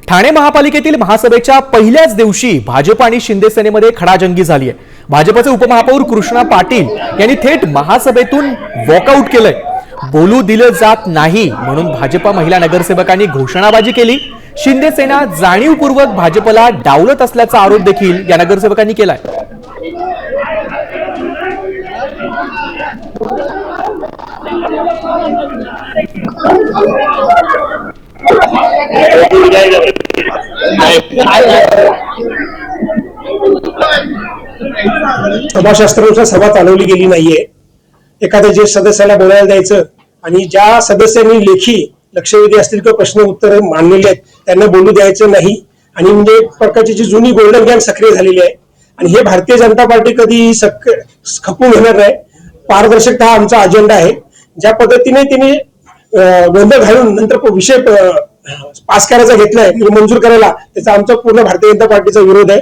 ठाणे महापालिकेतील महासभेच्या पहिल्याच दिवशी भाजप आणि शिंदे सेनेमध्ये खडाजंगी झाली आहे। भाजपचे उपमहापौर कृष्णा पाटील यांनी थेट महासभेतून वॉकआउट केलंय। बोलू दिलं जात नाही म्हणून भाजप महिला नगरसेवकांनी घोषणाबाजी केली। शिंदे सेना जाणीवपूर्वक भाजपला डावलत असल्याचा आरोप देखील या नगरसेवकांनी केलाय। सभाशास्त्रानुसार सभा चालवली गेली नाहीये। एखाद्या ज्येष्ठ सदस्याला बोलायला द्यायचं आणि ज्या सदस्यांनी लेखी लक्षवेधी असतील किंवा प्रश्न उत्तर मांडलेले आहेत त्यांना बोलू द्यायचं नाही आणि म्हणजे प्रकारची जी जुनी गोल्डन गँग सक्रिय झालेली आहे आणि हे भारतीय जनता पार्टी कधी खपून घेणार नाही। पारदर्शकता हा आमचा अजेंडा आहे। ज्या पद्धतीने तिने गोंधळ घालून नंतर विषय पास करायचा घेतलाय मंजूर करायला त्याचा आमचा पूर्ण भारतीय जनता पार्टीचा विरोध आहे।